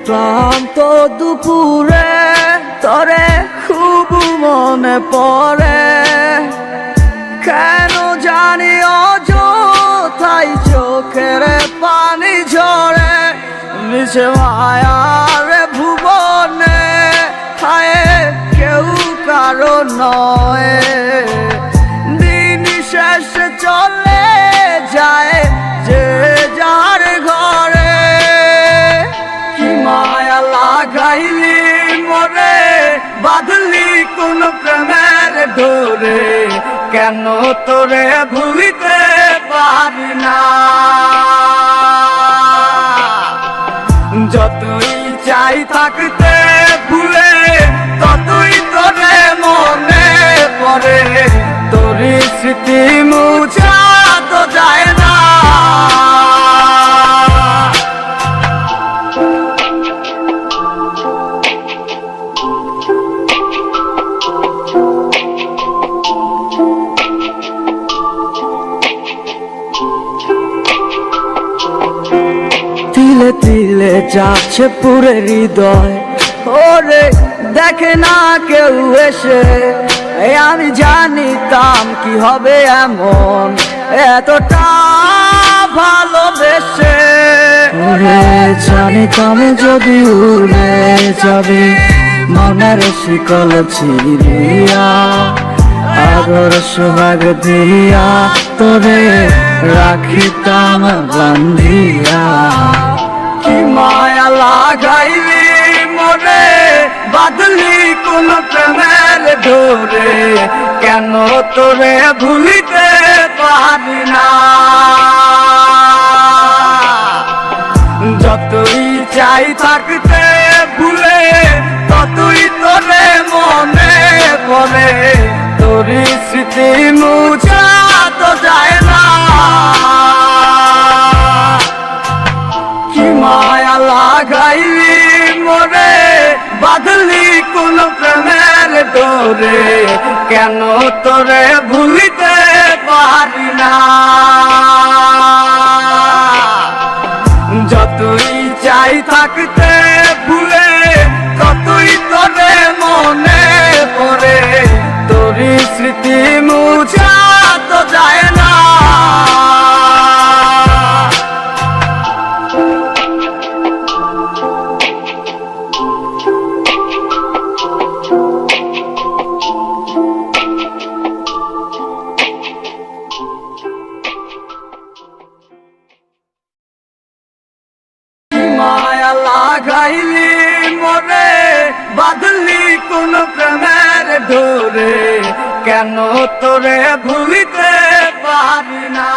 ক্লান্ত দুপুরে তরে খুব মনে পড়ে, কেন জানি অযথাই চোখের পানি ঝরে। মিছে মায়ার ভুবনে হায় কেউ কারো নয়, দিন শেষে চলে যায় যে যার ঘরে। কি মায়া লাগাইলি মরে, বাঁধলি কোন প্রেমের ডোরে, কেন তোরে ভুলিতে পারি না। যতই চাই থাকতে ভুলে, ততই তোরে মনে পড়ে, তোর স্মৃতি মুছা তো যায় না। তিলে তিলে যাচ্ছে পুরে হৃদয়, ওরে দেখে না কেউ এসে। আমি জানিতাম কি হবে এমন, এতটা ভালোবেসে। ওরে জানিতাম যদি উড়ে যাবে মনের শিকল ছিড়িয়া, আগর সোহাগ দিয়া তোরে রাখিতাম বান্ধিয়া। কি মায়া লাগাইলি মরে, বাঁধলি কোন প্রেমের ডোরে, কেন তোরে ভুলিতে পারি না। যতই চাই থাকতে ভুলে, ততই তোরে মনে পড়ে, তোর স্মৃতি মুছা তো যায় না। কি মায়া লাগাইলি মরে, বাঁধলি কোন প্রেমের ডোরে, কেন তোরে ভুলিতে পারি না। যতই চাই থাকতে ভুলে, ততই তোরে মনে পড়ে, তোর স্মৃতি মুছা তো যায় না। মায়া লাগাইলি মরে, বাঁধলি কোন প্রেমের ডোরে, কেন তোরে ভুলিতে পারি না।